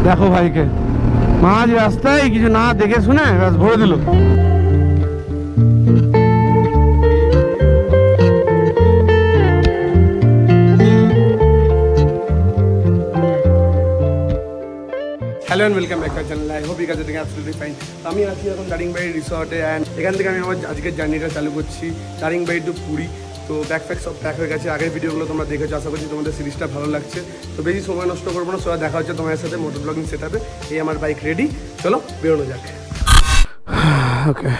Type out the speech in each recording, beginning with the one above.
দেখো ভাইকে মাঝ রাস্তায় কিছু না দেখে শুনে ব্যাস ভরে দিল। Hello and welcome back to channel. I hope you guys are absolutely fine. আমি আছি এখন দারিংবাড়ি রিসর্টে অ্যান্ড এখান থেকে আমি আমার আজকের জার্নিটা চালু করছি দারিংবাড়ি টু পুরী। তো ব্যাকপ্যাক সব প্যাক হয়ে গেছে। আগের ভিডিওগুলো তোমরা দেখেছো, আশা করছি তোমাদের সিরিজটা ভালো লাগছে। তো বেশি সময় নষ্ট করবো না, সবাই দেখা হচ্ছে তোমাদের সাথে মোটর ব্লগিং সেটআপে। এই আমার বাইক রেডি, চলো বেরোনো যাক। ওকে,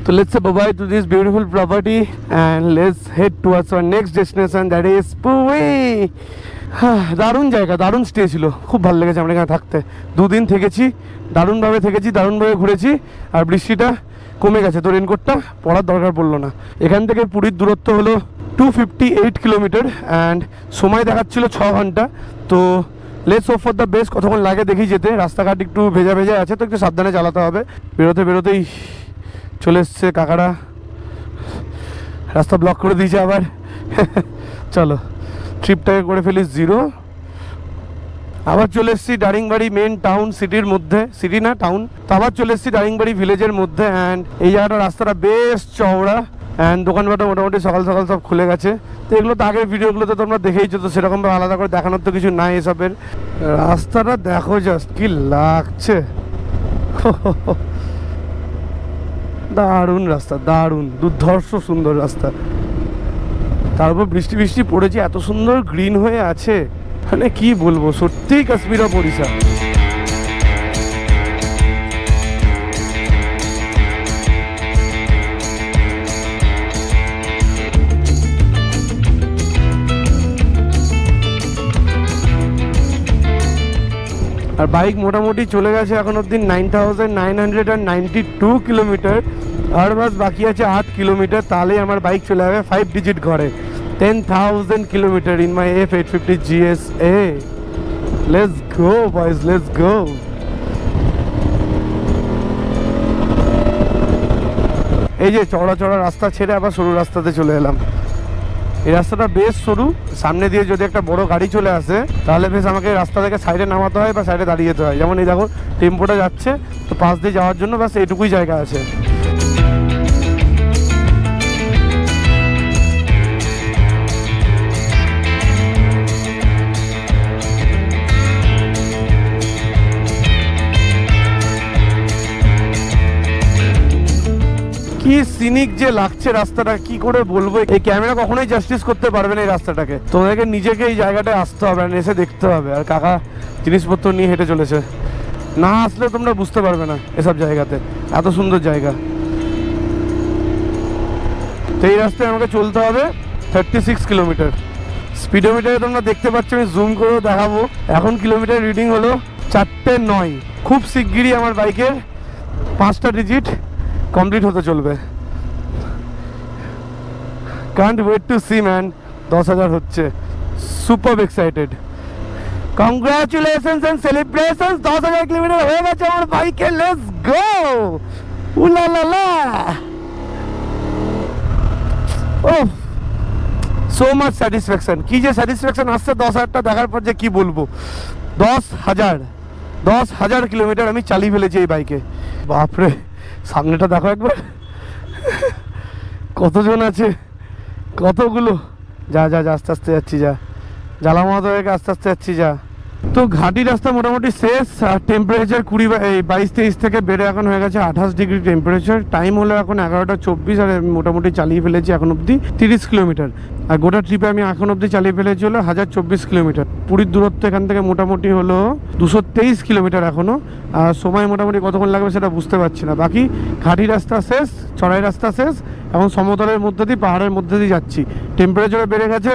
so let's say bye-bye to this beautiful property and let's head towards our next destination, that is Puri. দারুণ জায়গা, দারুণ স্টে ছিল, খুব ভালো লেগেছে আমরা এখানে থাকতে। দুদিন থেকেছি, দারুণভাবে থেকেছি, দারুণভাবে ঘুরেছি। আর বৃষ্টিটা কমে গেছে, তো রেনকোটটা পরার দরকার পড়লো না। এখান থেকে পুরীর দূরত্ব হলো 258 কিলোমিটার অ্যান্ড সময় দেখাচ্ছিল 6 ঘন্টা। তো let's hope for the best. কতক্ষণ লাগে দেখি যেতে। রাস্তাঘাট একটু ভেজা ভেজা আছে, তো একটু সাবধানে চালাতে হবে। বেরোতেই চলে এসছে কাকারা, রাস্তা ব্লক করে দিয়েছে আবার। চলো ট্রিপটাকে করে ফেলি জিরো। আবার চলে এসেছি দারিংবাড়ি মেন টাউন, সিটির মধ্যে, সিটি না টাউন। তো আবার চলে এসেছি দারিংবাড়ি ভিলেজের মধ্যে অ্যান্ড এই জায়গাটা রাস্তাটা বেশ চওড়া অ্যান্ড দোকানপাটও মোটামুটি সকাল সকাল সব খুলে গেছে। তো এগুলো তো আগের ভিডিওগুলোতে তোমরা দেখেইছো, তো সেরকমভাবে আলাদা করে দেখানোর তো কিছু নাই এসবের। রাস্তাটা দেখো জাস্ট কি লাগছে। দারুণ রাস্তা, দারুণ দুর্ধর্ষ সুন্দর রাস্তা। তারপর বৃষ্টি বৃষ্টি পড়েছে, এত সুন্দর গ্রিন হয়ে আছে, মানে কি বলবো, সত্যিই কাশ্মীর অফ ওড়িশা। আর বাইক মোটামুটি চলে গেছে এখন অব্দি 9992 কিলোমিটার। আর বাস বাকি আছে 8 কিলোমিটার, তাহলেই আমার বাইক চলে যাবে 5 ডিজিট ঘরে। 10,000 kilometre in my F850 GSA। Let's go boys, let's go. এই যে চড়া চড়া রাস্তা ছেড়ে আবার সরু রাস্তাতে চলে এলাম। এই রাস্তাটা বেশ সরু, সামনে দিয়ে যদি একটা বড় গাড়ি চলে আসে তাহলে বেশ আমাকে রাস্তা থেকে সাইডে নামাতে হয় বা সাইডে দাঁড়িয়ে যেতে হয়। যেমন এই দেখো টেম্পোটা যাচ্ছে, তো পাশ দিয়ে যাওয়ার জন্য ব্যাস এইটুকুই জায়গা আছে। কি সিনিক যে লাগছে রাস্তাটা, কি করে বলবো। এই ক্যামেরা কখনোই জাস্টিস করতে পারবে না এই রাস্তাটাকে। তোমাদেরকে নিজেকে এই জায়গাটায় আসতে হবে, আর এসে দেখতে হবে। আর কাকা জিনিসপত্র নিয়ে হেঁটে চলেছে, না আসলে তোমরা বুঝতে পারবে না এসব জায়গাতে, এত সুন্দর জায়গা। তো এই রাস্তায় আমাকে চলতে হবে 36 কিলোমিটার। স্পিডোমিটারে তোমরা দেখতে পাচ্ছ, আমি জুম করেও দেখাবো। এখন কিলোমিটার রিডিং হলো 409। খুব শিগগিরই আমার বাইকের 5টা ডিজিট কমপ্লিট হতে চলবে। Can't wait to see man. 10,000 হচ্ছে, super excited. Congratulations and celebrations, 10,000 kilometre হয়ে গেছে আমার বাইকে। লেটস গো, উলালালা। Oh, so much satisfaction. কি যে স্যাটিসফ্যাকশন আসছে 10,000টা দেখার পর, যে কি বলবো। 10,000 কিলোমিটার আমি চালিয়ে ফেলেছি এই বাইকে। বাপরে, সামনেটা দেখো একবার, কতজন আছে, কতগুলো। যা যা আস্তে আস্তে যাচ্ছি, যা জ্বালামত হয়ে আস্তে আস্তে যাচ্ছি, যা। তো ঘাটি রাস্তা মোটামুটি শেষ। আর টেম্পারেচার 22-23 থেকে বেড়ে এখন হয়ে গেছে 28 ডিগ্রি টেম্পারেচার। টাইম হলো এখন 11:24 আর আমি মোটামুটি চালিয়ে ফেলেছি এখন অবধি 30 কিলোমিটার। আর গোটা ট্রিপে আমি এখন অবধি চালিয়ে ফেলেছি হলো 1024 কিলোমিটার। পুরীর দূরত্ব এখান থেকে মোটামুটি হলো 223 কিলোমিটার এখনও। আর সময় মোটামুটি কতক্ষণ লাগবে সেটা বুঝতে পারছি না। বাকি ঘাটি রাস্তা শেষ, চড়াই রাস্তা শেষ, এখন সমতলের মধ্যে দিয়ে, পাহাড়ের মধ্যে দিয়ে যাচ্ছি। টেম্পারেচারও বেড়ে গেছে,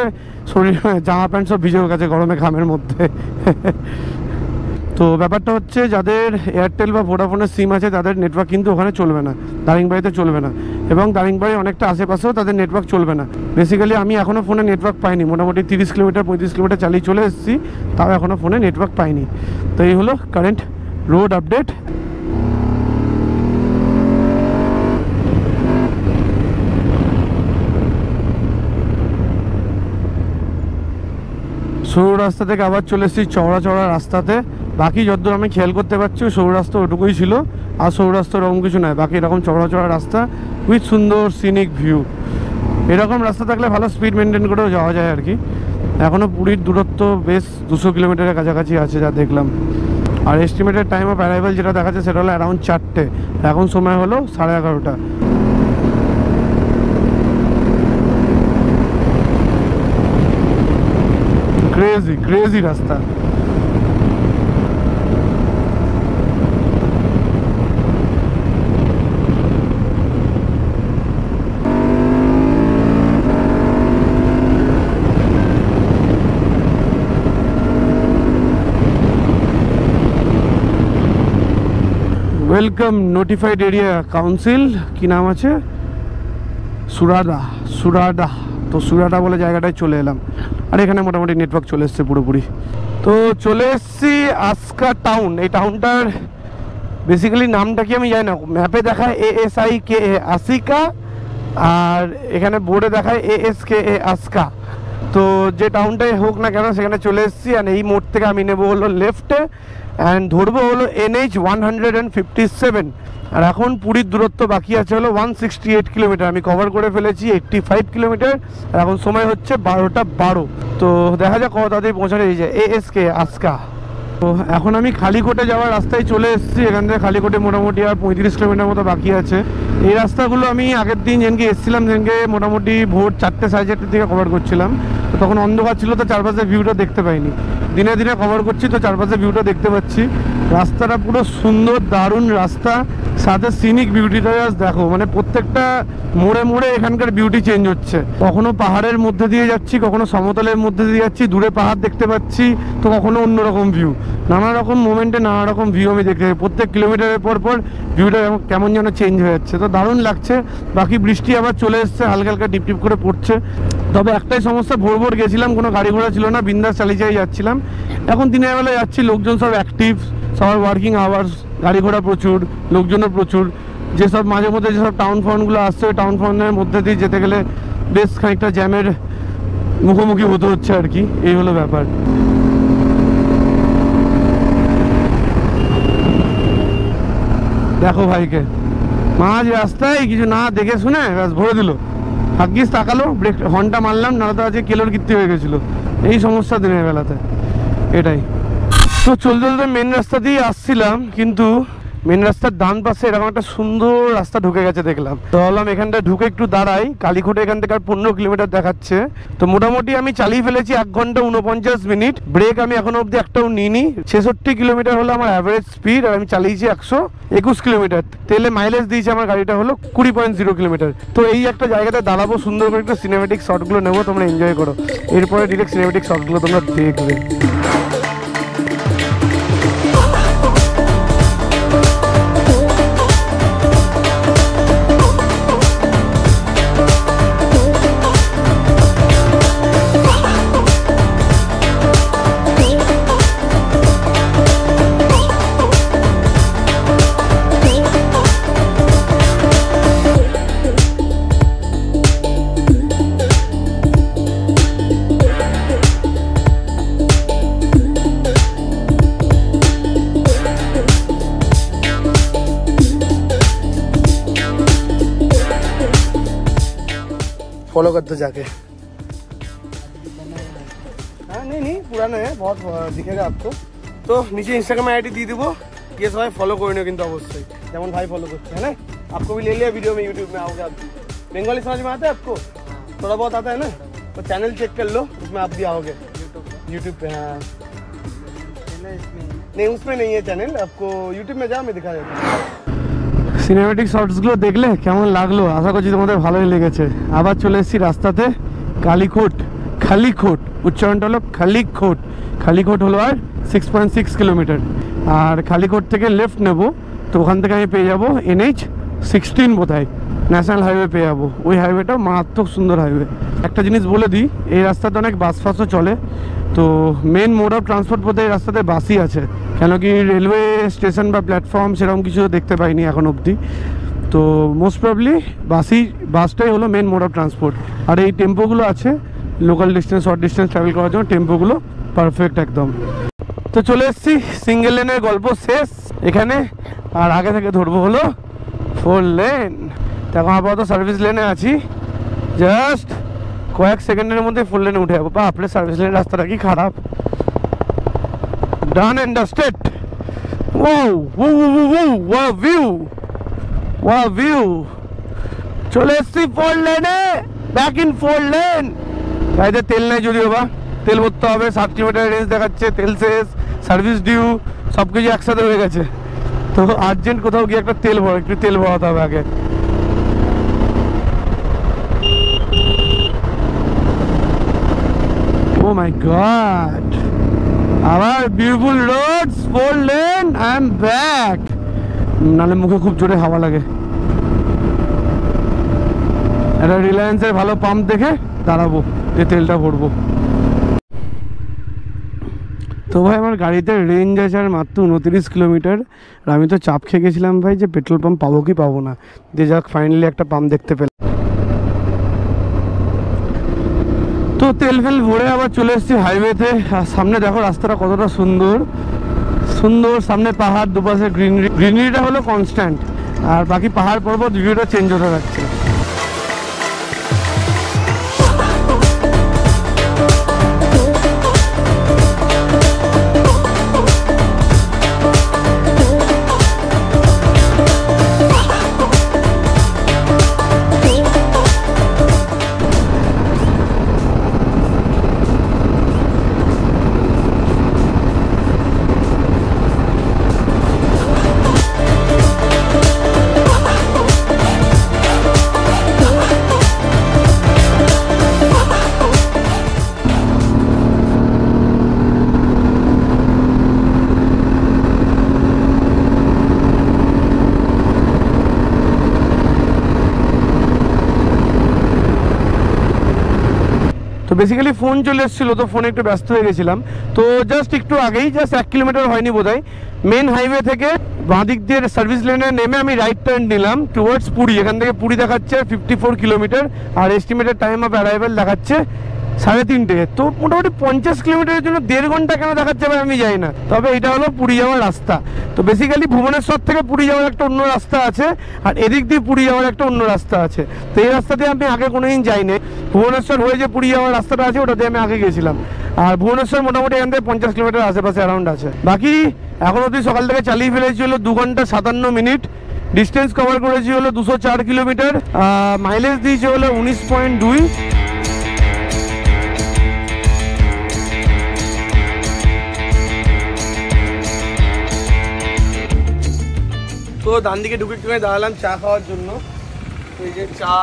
শরীর জামা প্যান্ট সব ভিজে গেছে গরমে, ঘামের মধ্যে। তো ব্যাপারটা হচ্ছে, যাদের এয়ারটেল বা ভোডাফোনের সিম আছে তাদের নেটওয়ার্ক কিন্তু ওখানে চলবে না, দারিংবাড়িতে চলবে না। এবং দারিংবাড়ি অনেকটা আশেপাশেও তাদের নেটওয়ার্ক চলবে না। বেসিক্যালি আমি এখনও ফোনে নেটওয়ার্ক পাইনি। মোটামুটি 30 কিলোমিটার 35 কিলোমিটার চালিয়ে চলে এসেছি, তাও এখনও ফোনে নেটওয়ার্ক পাইনি। তো এই হলো কারেন্ট রোড আপডেট। সরু রাস্তা থেকে আবার চলে এসেছি চওড়া চওড়া রাস্তাতে। বাকি যতদূর আমি খেয়াল করতে পারছি সরু রাস্তা ওটুকুই ছিল, আর সরু রাস্তা ওরকম কিছু নয়, বাকি এরকম চড়া চড়া রাস্তা উইথ সুন্দর সিনিক ভিউ। এরকম রাস্তা থাকলে ভালো স্পিড মেনটেন করেও যাওয়া যায় আর কি। এখনও পুরীর দূরত্ব বেশ 200 কিলোমিটারের কাছাকাছি আছে যা দেখলাম। আর এস্টিমেটেড টাইম অফ অ্যারাইভাল যেটা দেখাচ্ছে সেটা হলো অ্যারাউন্ড 4টে, এখন সময় হলো 11:30। ক্রেজি ক্রেজি রাস্তা। ওয়েলকাম নোটিফাইড এরিয়া কাউন্সিল, কি নাম আছে, সুরাডা। সুরাডা, তো সুরাডা বলে জায়গাটায় চলে এলাম। আর এখানে মোটামুটি নেটওয়ার্ক চলে এসছে পুরোপুরি। তো চলে এসছি আস্কা টাউন। এই টাউনটার বেসিক্যালি নামটা কি আমি জানি না, ম্যাপে দেখায় ASIKA আসিকা, আর এখানে বোর্ডে দেখায় ASKA আস্কা। তো যে টাউনটাই হোক না কেন সেখানে চলে এসেছি। আর এই মোড় থেকে আমি নেবো হলো লেফটে অ্যান্ড ধরবো হলো NH 157। আর এখন পুরীর দূরত্ব বাকি আছে হলো 168 কিলোমিটার। আমি কভার করে ফেলেছি 85 কিলোমিটার। আর এখন সময় হচ্ছে 12:12। তো দেখা যাক কত তাড়াতাড়ি পৌঁছানো যায় ASK আস্কা। তো এখন আমি খালিকোটে যাওয়ার রাস্তায় চলে এসেছি। এখান থেকে খালিকোটে মোটামুটি আর 35 কিলোমিটার মতো বাকি আছে। এই রাস্তাগুলো আমি আগের দিন যেদিনকে এসেছিলাম সেদিনকে মোটামুটি ভোর 4টে 4:30 থেকে কভার করছিলাম। তো তখন অন্ধকার ছিল, তো চারপাশের ভিউটা দেখতে পাইনি। দিনে দিনে কভার করছি তো চারপাশের ভিউটা দেখতে পাচ্ছি। রাস্তাটা পুরো সুন্দর দারুণ রাস্তা, সাথে সিনিক বিউটিটা দেখো, মানে প্রত্যেকটা মোড়ে মোড়ে এখানকার বিউটি চেঞ্জ হচ্ছে। কখনো পাহাড়ের মধ্যে দিয়ে যাচ্ছি, কখনো সমতলের মধ্যে দিয়ে যাচ্ছি, দূরে পাহাড় দেখতে পাচ্ছি, তো কখনো অন্যরকম ভিউ। নানা রকম মোমেন্টে নানা রকম ভিউ আমি দেখতে পাই। প্রত্যেক কিলোমিটারের পর পর ভিউটা কেমন যেন চেঞ্জ হয়ে যাচ্ছে, তো দারুণ লাগছে। বাকি বৃষ্টি আবার চলে এসছে, হালকা হালকা টিপ টিপ করে পড়ছে। তবে একটাই সমস্যা, ভোর ভোর গেছিলাম, কোনো গাড়ি ঘোড়া ছিল না, বিন্দাস চালিয়ে চালিয়ে যাচ্ছিলাম। এখন দিনের বেলা যাচ্ছি, লোকজন সব অ্যাক্টিভ, সবার ওয়ার্কিং আওয়ার্স, গাড়ি ঘোড়া প্রচুর, লোকজনও প্রচুর। যেসব মাঝে মধ্যে যেসব টাউন ফাউনগুলো আসছে, ওই টাউন ফাউনের মধ্যে দিয়ে যেতে গেলে বেশ খানিকটা জ্যামের মুখোমুখি হতে হচ্ছে আর কি, এই হলো ব্যাপার। দেখো ভাইকে মাঝ রাস্তায় কিছু না দেখে শুনে ব্যাস ভরে দিল। ভাগ্যিস তাকালো, ব্রেক হর্নটা মারলাম, নাহলে তো আজকে কেলোর কীর্তি হয়ে গেছিলো। এই সমস্যা দিনের বেলাতে, এটাই। তো চলতে চলতে মেন রাস্তা দিয়ে আসছিলাম, কিন্তু মেন রাস্তার ডান পাশে এরকম একটা সুন্দর রাস্তা ঢুকে গেছে দেখলাম। তো ভাবলাম এখানটা ঢুকে একটু দাঁড়াই। কালীঘাটে এখান থেকে আর 15 কিলোমিটার দেখাচ্ছে। তো মোটামুটি আমি চালিয়ে ফেলেছি 1 ঘন্টা 49 মিনিট। ব্রেক আমি এখনো অবধি একটাও নিইনি। 66 কিলোমিটার হলো আমার অ্যাভারেজ স্পিড, আর আমি চালিয়েছি 121 কিলোমিটার। তেলে মাইলেজ দিয়েছে আমার গাড়িটা হলো 20.0 কিলোমিটার। তো এই একটা জায়গাতে দাঁড়াবো, সুন্দর করে একটু সিনেমেটিক শটগুলো নেবো, তোমরা এনজয় করো। এরপরে ডিরেক্ট সিনেমেটিক শটগুলো তোমরা দেখবে। फॉलो कर दो जाके। हाँ नहीं पुराना है, बहुत दिखेगा आपको। तो नीचे इंस्टाग्राम आईडी दी देबो, ये सब फॉलो कर लो किंतु अवश्य, जेमन भाई फॉलो करते हैं ना। आपको भी ले लिया वीडियो में, यूट्यूब में आओगे आप। बंगाली समझ में आता है आपको? थोड़ा बहुत आता है ना, तो चैनल चेक कर लो, उसमें आप भी आओगे यूट्यूब पे। हाँ नहीं उसमें नहीं है चैनल, आपको यूट्यूब में जाओ, मैं दिखा देता हूँ। সিনেমেটিক শটসগুলো দেখলে কেমন লাগলো? আশা করছি তোমাদের ভালোই লেগেছে। আবার চলে এসেছি রাস্তাতে, কালীঘাট। খালিকোট উচ্চারণটা হলো খালিকোট। খালিকোট হলো আর 6.6 কিলোমিটার। আর খালিকোট থেকে লেফট নেব, তো ওখান থেকে আমি পেয়ে যাবো NH 16 বোধহয়, ন্যাশনাল হাইওয়ে পেয়ে যাবো। ওই হাইওয়েটা মারাত্মক সুন্দর হাইওয়ে। একটা জিনিস বলে দিই, এই রাস্তাতে অনেক বাস ফাসও চলে। তো মেন মোড অফ ট্রান্সপোর্ট বলতে এই রাস্তাতে বাসই আছে, কেন কি রেলওয়ে স্টেশন বা প্ল্যাটফর্ম সেরকম কিছু দেখতে পাইনি এখন অবধি। তো মোস্ট প্রবলি বাসটাই হলো মেন মোড অফ ট্রান্সপোর্ট। আর এই টেম্পোগুলো আছে local distance short distance travel করার জন্য, টেম্পোগুলো পারফেক্ট একদম। তো চলে এসেছি, সিঙ্গেল লেনের গল্প শেষ এখানে। আর আগে থেকে ধরবো হলো 4 লেন। তখন আপাতত সার্ভিস লেনে আছি, জাস্ট কয়েক সেকেন্ডের মধ্যে 4 লেনে উঠে যাবো। আপনার সার্ভিস লেনের রাস্তাটা কি খারাপ। ডান এন্ড ডাস্টেড। ভিউ চলে এসছি 4 লেনে, ব্যাক ইন 4 লেন। গাড়িতে তেল নেই যদিও বা, তেল ভরতে হবে। 60 কিলোমিটার রেঞ্জ দেখাচ্ছে, তেল শেষ, সার্ভিস ডিউ সব কিছু একসাথে হয়ে গেছে। তো আর্জেন্ট কোথাও গিয়ে একটা একটু তেল ভরাতে হবে আগে। Oh my God! Our beautiful roads, 4 lane. I am back. নালে মুখে খুব জোরে হাওয়া লাগে। একটা রিলায়েন্সের ভালো পাম্প দেখে দাঁড়াবো, যে তেলটা ভরবো। তো ভাই আমার গাড়িতে রেঞ্জ আছে আর মাত্র 29 কিলোমিটার। আর আমি তো চাপ খেয়ে গেছিলাম ভাই যে পেট্রোল পাম্প পাবো কি পাবো না। যে যাক ফাইনালি একটা পাম্প দেখতে পেলাম। তো তেল ফেল ভরে আবার চলে এসেছি হাইওয়েতে। আর সামনে দেখো রাস্তাটা কতটা সুন্দর সুন্দর, সামনে পাহাড়, দুপাশে গ্রিনারি। গ্রিনারিটা হলো কনস্ট্যান্ট, আর বাকি পাহাড় পর্বত ভিউটা চেঞ্জ হতে থাকছে। তো বেসিক্যালি ফোন চলে এসেছিলো, তো ফোনে একটু ব্যস্ত হয়ে গেছিলাম। তো জাস্ট একটু আগেই, জাস্ট 1 কিলোমিটার হয়নি বোধহয়, মেন হাইওয়ে থেকে বাঁ দিক দিয়ে সার্ভিস লেনে নেমে আমি রাইট টার্ন নিলাম টুয়ার্ডস পুরী। এখান থেকে পুরী দেখাচ্ছে 54 কিলোমিটার, আর এস্টিমেটেড টাইম অফ অ্যারাইভেল দেখাচ্ছে 3:30। তো মোটামুটি 50 কিলোমিটারের জন্য 1.5 ঘন্টা কেন দেখাচ্ছে ভাই আমি জানি না। তবে এটা হলো পুরী যাওয়ার রাস্তা। তো বেসিক্যালি ভুবনেশ্বর থেকে পুরী যাওয়ার একটা অন্য রাস্তা আছে, আর এদিক দিয়ে পুরী যাওয়ার একটা অন্য রাস্তা আছে। তো এই রাস্তা দিয়ে আমি আগে কোনোদিন যাইনি। ভুবনেশ্বর হয়ে যে পুরী যাওয়ার রাস্তাটা আছে ওটা দিয়ে আমি আগে গেছিলাম। আর ভুবনেশ্বর মোটামুটি এখান থেকে 50 কিলোমিটার আশেপাশে অ্যারাউন্ড আছে। বাকি এখন অবধি সকাল থেকে চালিয়ে ফেলেছি হলো 2 ঘন্টা 57 মিনিট। ডিস্টেন্স কভার করেছি হলো 204 কিলোমিটার। মাইলেজ দিয়েছে হলো 19.2। তো ডান দিকে ঢুকে একটুখানি দাঁড়ালাম চা খাওয়ার জন্য। এই যে চা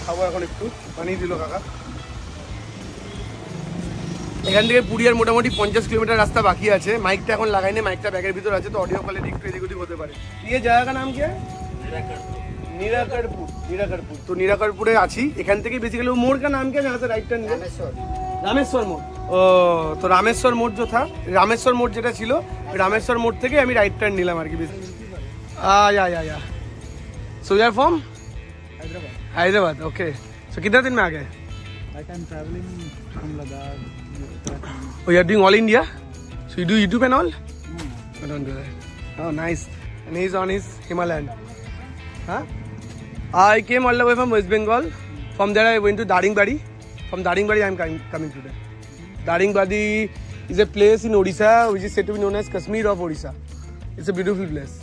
খাবো এখন, একটু বানিয়ে দিল কাকা। এখান থেকে পুরী আর মোটামুটি 50 কিলোমিটার রাস্তা বাকি আছে। মাইকটা এখন লাগাইনি, মাইকটা ব্যাগের ভিতর আছে, তো অডিও কোয়ালিটি একটু এদিক ওদিক হতে পারে। এই জায়গার নাম কি? নিরাকারপুর। তো নিরাকারপুরে আছি। এখান থেকে বেসিক্যালি মোড় কা নাম কি है जहाँ से राइट टर्न लिया? রামেশ্বর মোড়। ও তো রামেশ্বর মোড় রামেশ্বর মোড় যেটা ছিল, রামেশ্বর মোড় থেকে আমি রাইট টার্ন নিলাম আর কি। या So you are from Hyderabad. Okay. So कितने दिन में आ गए? Like I'm traveling from Ladakh. Oh, you are doing all India? So you do YouTube and all? I don't do that. Oh, nice. And he's on his Himalayan. Huh? I came all the way from West Bengal. From there I went to Daringbadi. From Daringbadi I am coming today. Daringbadi is a place in Odisha which is said to be known as Kashmir of Odisha. It's a beautiful place.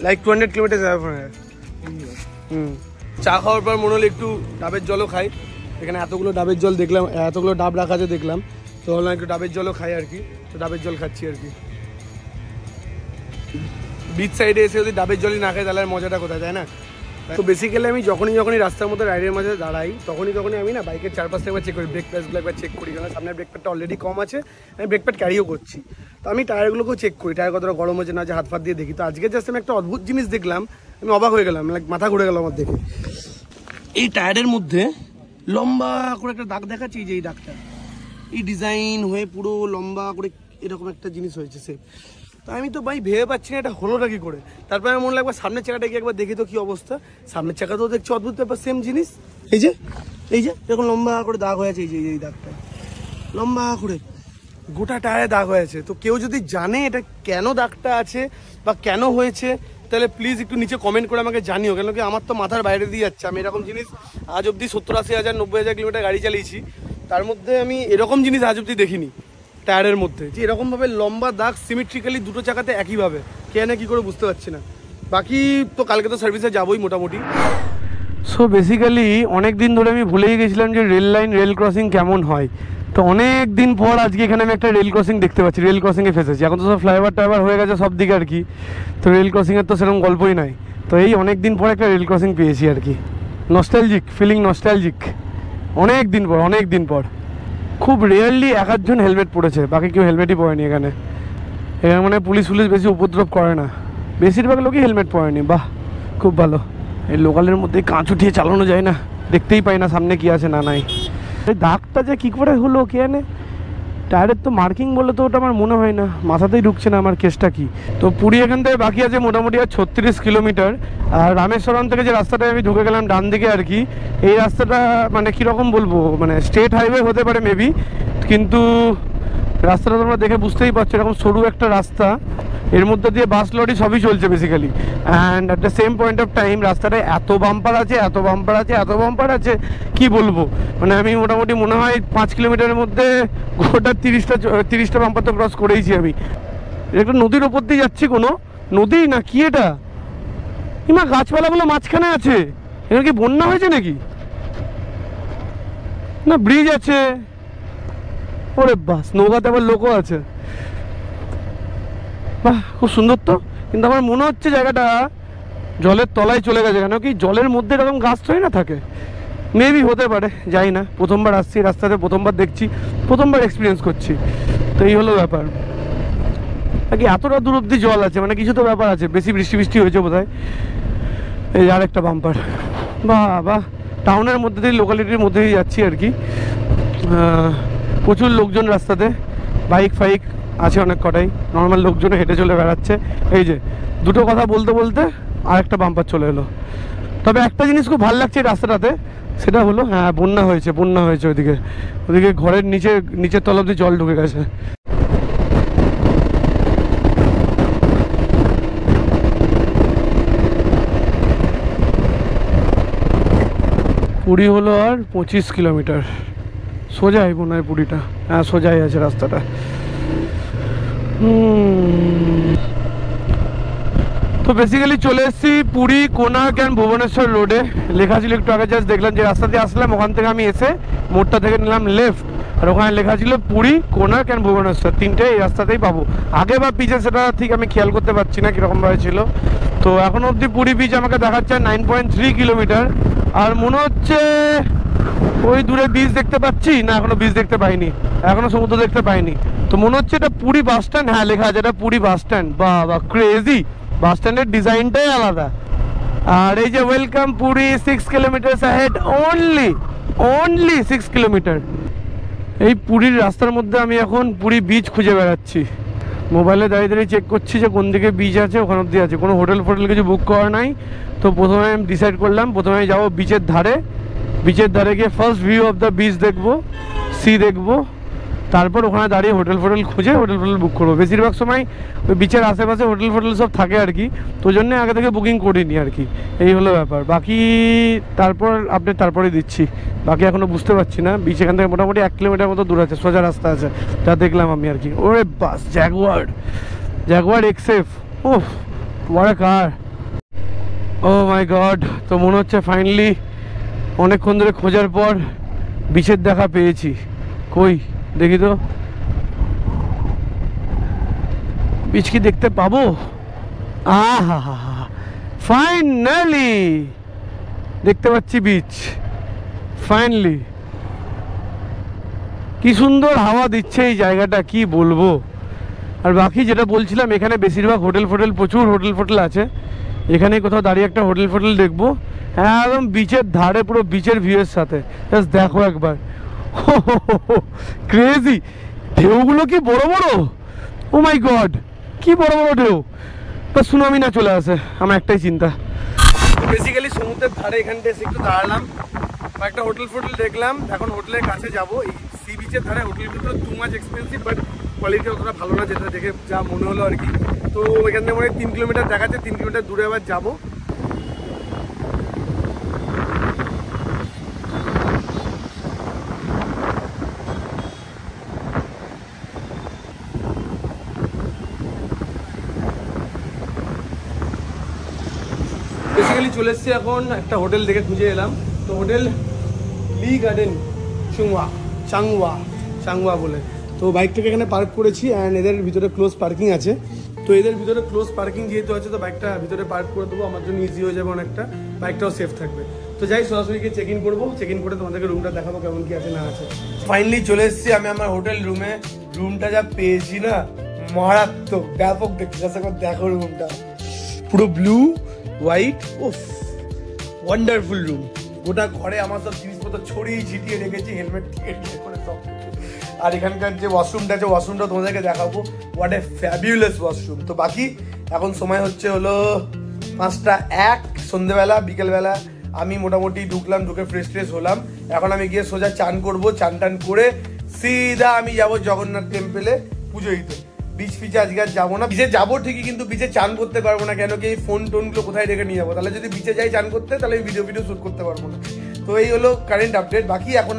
Like 200 kilometers away from here. চা খাওয়ার পর মনে হলো একটু ডাবের জলও খাই। এখানে এতগুলো ডাবের জল দেখলাম, এতগুলো ডাব রাখা আছে দেখলাম, তো ভাবলাম একটু ডাবের জলও খাই আর কি। তো ডাবের জল খাচ্ছি আর কি। বিচ সাইডে এসে যদি ডাবের জলই না খাই তাহলে মজাটা কোথায়, তাই না? তো বেসিক্যালি আমি যখনই রাস্তার মধ্যে রাইডের মাঝে দাঁড়াই তখনই আমি না বাইকের চারপাশটা একবার চেক করি, ব্রেক প্যাডগুলো একবার চেক করি। কারণ সামনের ব্রেক প্যাডটা অলরেডি কম আছে, আমি ব্রেক প্যাড ক্যারিও করছি। তো আমি টায়ারগুলোকেও চেক করি, টায়ার কতটা গরম হচ্ছে না, যে হাত ফাত দিয়ে দেখি। তো আজকে জাস্ট আমি একটা অদ্ভুত জিনিস দেখলাম, আমি অবাক হয়ে গেলাম, লাইক মাথা ঘুরে গেল আমার দেখে। এই টায়ারের মধ্যে লম্বা করে একটা দাগ দেখাচ্ছি, যে এই দাগটা এই ডিজাইন হয়ে পুরো লম্বা করে এরকম একটা জিনিস হয়েছে সেফ। তো আমি তো ভাই ভেবে পাচ্ছি না এটা হলোটা কি করে। তারপরে আমার মনে লাগবে সামনের চাকাটা গিয়ে একবার দেখি তো কি অবস্থা। সামনের চাকাতেও দেখছি অদ্ভুত ব্যাপার, সেম জিনিস। এই যে এরকম লম্বা করে দাগ হয়ে আছে, এই দাগটা লম্বা করে। গোটা টায়ারে দাগ হয়েছে। তো কেউ যদি জানে এটা কেন দাগটা আছে বা কেন হয়েছে, তাহলে প্লিজ একটু নিচে কমেন্ট করে আমাকে জানিও, কেন কি আমার তো মাথার বাইরে দিয়ে যাচ্ছে। আমি এরকম জিনিস আজ অব্দি 70-80,000 90,000 কিলোমিটার গাড়ি চালিয়েছি, তার মধ্যে আমি এরকম জিনিস আজ অব্দি দেখিনি টায়ারের মধ্যে, যে এরকমভাবে লম্বা দাগ সিমেট্রিক্যালি দুটো চাকাতে একইভাবে, কেন কি করে বুঝতে পারছি না। বাকি তো কালকে তো সার্ভিসে যাবোই মোটামুটি। সো বেসিক্যালি অনেক দিন ধরে আমি ভুলেই গেছিলাম যে রেল লাইন রেল ক্রসিং কেমন হয়। তো অনেক দিন পর আজকে এখানে আমি একটা রেল ক্রসিং দেখতে পাচ্ছি, রেল ক্রসিংয়ে ফেসেছি। এখন তো সব ফ্লাইওভার টাইভার হয়ে গেছে সব দিকে আর কি, তো রেল ক্রসিংয়ের তো সেরকম গল্পই নাই। তো এই অনেক দিন পর একটা রেল ক্রসিং পেয়েছি আর কি, নস্টালজিক ফিলিং, নস্টালজিক। অনেক দিন পর খুব রেয়ারলি এক আধজন হেলমেট পড়েছে, বাকি কেউ হেলমেটই পরেনি এখানে। এখানে মানে পুলিশ বেশি উপদ্রব করে না, বেশিরভাগ লোকই হেলমেট পরেনি। বাহ, খুব ভালো। এই লোকালের মধ্যে কাঁচ উঠিয়ে চালানো যায় না, দেখতেই পাই না সামনে কি আছে না নাই। এই দাগটা যে কী করে হলো কে জানে, টায়ারের তো মার্কিং বলে তো ওটা আমার মনে হয় না, মাথাতেই ঢুকছে না আমার কেসটা কি। তো পুরী এখান থেকে বাকি আছে মোটামুটি আর 36 কিলোমিটার। আর রামেশ্বরম থেকে যে রাস্তাটায় আমি ঢুকে গেলাম ডান দিকে আর কি, এই রাস্তাটা মানে কীরকম বলবো, মানে স্টেট হাইওয়ে হতে পারে মেবি, কিন্তু রাস্তাটা তোমরা দেখে বুঝতেই পারছো এরকম সরু একটা রাস্তা, এর মধ্যে দিয়ে বাস লরি সবই চলছে basically. And at the same point of time রাস্তাটায় এত বাম্পার আছে কি বলবো। মানে আমি মোটামুটি মনে হয় 5 কিলোমিটারের মধ্যে গোটা 30টা বাম্পার তো ক্রস করেইছি আমি। একটা নদীর ওপর দিয়ে যাচ্ছি, কোনো নদী না কি এটা, ইমা গাছপালাগুলো মাঝখানে আছে। এখানে কি বন্যা হয়েছে নাকি? না ব্রিজ আছে, ওরে বাস, নৌকাতে আবার লোকও আছে। বাহ, খুব সুন্দর তো, কিন্তু আমার মনে হচ্ছে জায়গাটা জলের তলায় চলে গেছে, কেন কি জলের মধ্যে এরকম গাছ তো না থাকে, মেবি হতে পারে, যাই না। প্রথমবার আসছি রাস্তাতে, প্রথমবার দেখছি, প্রথমবার এক্সপিরিয়েন্স করছি, তো এই হলো ব্যাপার। নাকি এতটা দূর অব্দি জল আছে, মানে কিছু তো ব্যাপার আছে, বেশি বৃষ্টি হয়েছে বোধ হয়। এই আর একটা বাম্পার। বাহ, টাউনের মধ্যে দিয়ে, লোকালিটির মধ্যে দিয়ে যাচ্ছি আর কি। প্রচুর লোকজন রাস্তাতে, বাইক ফাইক আছে অনেক কটাই, নর্মাল লোকজন হেঁটে চলে বেড়াচ্ছে। এই যে দুটো কথা বলতে বলতে আর একটা বাম্পার চলে এলো। তবে একটা জিনিস খুব ভালো লাগছে এই রাস্তাটাতে, সেটা হলো হ্যাঁ বন্যা হয়েছে ওদিকে ঘরের নিচের তলা অবধি জল ঢুকে গেছে। পুরী হলো আর 25 কিলোমিটার, সোজাই মনে হয় পুরীটা, হ্যাঁ সোজাই আছে রাস্তাটা। তো বেসিক্যালি চলে এসেছি পুরী, কোনার্ক অ্যান্ড ভুবনেশ্বর রোডে। লেখা ছিল একটু আগে জাস্ট দেখলাম যে রাস্তা দিয়ে আসলাম, ওখান থেকে আমি এসে মোড়টা থেকে নিলাম লেফট, আর ওখানে লেখা ছিল পুরী, কোনার্ক অ্যান্ড ভুবনেশ্বর, তিনটে এই রাস্তাতেই পাবো। আগে বা পিছে সেটা ঠিক আমি খেয়াল করতে পারছি না কীরকমভাবে ছিল। তো এখন অবধি পুরী বিচ আমাকে দেখাচ্ছে 9.3 কিলোমিটার, আর মনে হচ্ছে ওই দূরে বিচ দেখতে পাচ্ছি না, এখনো বিচ দেখতে পাইনি, এখনো সমুদ্র দেখতে পাইনি। তো মনে হচ্ছে এটা পুরী বাস স্ট্যান্ড, হ্যাঁ লেখা আছে এটা পুরী বাস স্ট্যান্ড। বা ক্রেজি, বাস স্ট্যান্ডের ডিজাইনটাই আলাদা। আর এই যে welcome Puri, 6 kilometre ahead, only 6 kilometre. এই পুরীর রাস্তার মধ্যে আমি এখন পুরী বিচ খুঁজে বেড়াচ্ছি, মোবাইলে দাঁড়িয়ে চেক করছি যে কোন দিকে বিচ আছে, ওখান অব্দি আছে, কোনো হোটেল কিছু বুক করা নাই। তো প্রথমে আমি ডিসাইড করলাম প্রথমে যাবো বিচের ধারে গিয়ে first view of the beach দেখবো, সি দেখবো, তারপর ওখানে দাঁড়িয়ে হোটেল খুঁজে হোটেল বুক করবো। বেশিরভাগ সময় ওই বিচের আশেপাশে হোটেল সব থাকে আর কি, তো জন্য আগে থেকে বুকিং করিনি আর কি, এই হলো ব্যাপার। বাকি তারপর আপডেট তারপরে দিচ্ছি, বাকি এখনও বুঝতে পারছি না। বিচ এখান থেকে মোটামুটি 1 কিলোমিটার মতো দূর আছে, সোজা রাস্তা আছে, যা দেখলাম আমি আর কি। ওরে বাস, Jaguar XF, oh what a car, oh my god. তো মনে হচ্ছে ফাইনালি অনেকক্ষণ ধরে খোঁজার পর বিচের দেখা পেয়েছি। কই দেখি তো, বিচ কি দেখতে পাবো? আহা, ফাইনালি দেখতে পাচ্ছি বিচ, ফাইনালি। কি সুন্দর হাওয়া দিচ্ছে এই জায়গাটা, কি বলবো। আর বাকি যেটা বলছিলাম, এখানে বেশিরভাগ প্রচুর হোটেল আছে। এখানে কোথাও দাঁড়িয়ে একটা হোটেল দেখবো, হ্যাঁ একদম বিচের ধারে, পুরো বিচের ভিউয়ের সাথে। জাস্ট দেখো একবার, ক্রেজি ঢেউগুলো কি বড়, ও মাই গড কি বড় ঢেউ। তা সুনামি না চলে আসে, আমার একটাই চিন্তা। বেসিক্যালি সমুদ্রের ধারে এখানটা এসে একটু দাঁড়ালাম, একটা হোটেল দেখলাম। এখন হোটেলের কাছে যাবো, এই সি বিচ বিচের ধারে হোটেলগুলো too much expensive, but quality অতটা ভালো না, যেটা দেখে যা মনে হলো আর কি। তো এখান থেকে মনে হয় 3 কিলোমিটার দেখাচ্ছে, 3 কিলোমিটার দূরে আবার যাবো। বেসিক্যালি চলে এসেছি এখন একটা হোটেল দেখে খুঁজে এলাম। তো হোটেল লি গার্ডেন চাংওয়া বলে। তো বাইকটাকে এখানে পার্ক করেছি অ্যান্ড এদের ভিতরে ক্লোজ পার্কিং আছে। তো এদের ভিতরে ক্লোজ পার্কিং যেহেতু আছে, তো বাইকটা ভিতরে পার্ক করে দেবো, আমার জন্য ইজি হয়ে যাবে অনেকটা, বাইকটাও সেফ থাকবে। তো যাই সরাসরি গিয়ে চেক ইন করবো, চেক ইন করে তোমাদেরকে রুমটা দেখাবো কেমন কি আছে না আছে। ফাইনালি চলে এসেছি আমি আমার হোটেল রুমে। রুমটা যা পেয়েছি না, মারাত্মক, ব্যাপক দেখতে। দেখো রুমটা পুরো ব্লু হোয়াইট, উফ ওয়ান্ডারফুল রুম। গোটা ঘরে আমার সব জিনিসপত্র ছড়িয়ে ছিটিয়ে রেখেছি, হেলমেট থেকে নিয়ে করে সব। আর এখানকার যে ওয়াশরুমটা আছে, ওয়াশরুমটা তোমাদেরকে দেখাবো, হোয়াট এ ফ্যাবিউলাস ওয়াশরুম। তো বাকি এখন সময় হচ্ছে হলো 5:01 সন্ধ্যেবেলা, বিকেলবেলা। আমি মোটামুটি ঢুকলাম, ঢুকে ফ্রেশ ট্রেশ হলাম। এখন আমি গিয়ে সোজা চান করবো, চান টান করে সিধা আমি যাবো জগন্নাথ টেম্পলে পুজো দিতে। বিচ ফিচে আজকে আর যাবো না, বিচে যাবো ঠিকই কিন্তু বিচে চান করতে পারবো না, কেন কি এই ফোন টোনগুলো কোথায় রেখে নিয়ে যাবো? তাহলে যদি বিচে যাই চান করতে, তাহলে এই ভিডিও শুট করতে পারবো না। তো এই হলো কারেন্ট আপডেট। বাকি এখন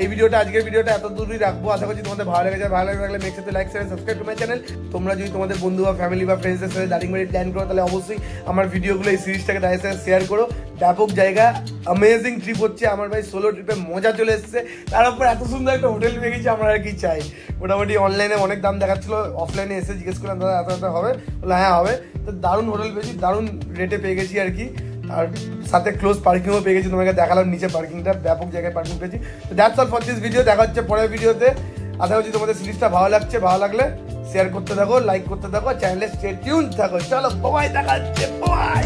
এই ভিডিওটা, আজকের ভিডিওটা এত দূরই রাখবো। আশা করছি তোমাদের ভালো লেগেছে। ভালো লাগলে make sure to like share subscribe to my channel. তোমরা যদি তোমাদের বন্ধু বা ফ্যামিলি বা ফ্রেন্ডসদের সাথে দার্জিলিং প্ল্যান করো, তাহলে অবশ্যই আমার ভিডিওগুলো, এই সিরিজটাকে তাদের সাথে শেয়ার করো। ব্যাপক জায়গা, অ্যামেজিং ট্রিপ হচ্ছে আমার ভাই। সোলো ট্রিপে মজা চলে এসছে, তার উপর এত সুন্দর একটা হোটেল পেয়ে গেছি, আমরা আর কি চাই। মোটামুটি অনলাইনে অনেক দাম দেখাচ্ছিল, অফলাইনে এসে জিজ্ঞেস করলাম দাদা এত এত হবে, বলে হ্যাঁ হবে। তো দারুণ হোটেল পেয়েছি, দারুণ রেটে পেয়ে গেছি আর কি। আর সাথে ক্লোজ পার্কিংও পেয়ে গেছি, তোমাকে দেখালাম নিচে পার্কিংটা, ব্যাপক জায়গায় পার্কিং পেয়েছি। তো that's all for this video. দেখা হচ্ছে পরের ভিডিওতে। আশা করছি তোমাদের সিরিজটা ভালো লাগছে। ভালো লাগলে শেয়ার করতে থাকো, লাইক করতে থাকো, চ্যানেলে স্টে টিউন থাকো। চলো বাই, দেখা হচ্ছে, বাই।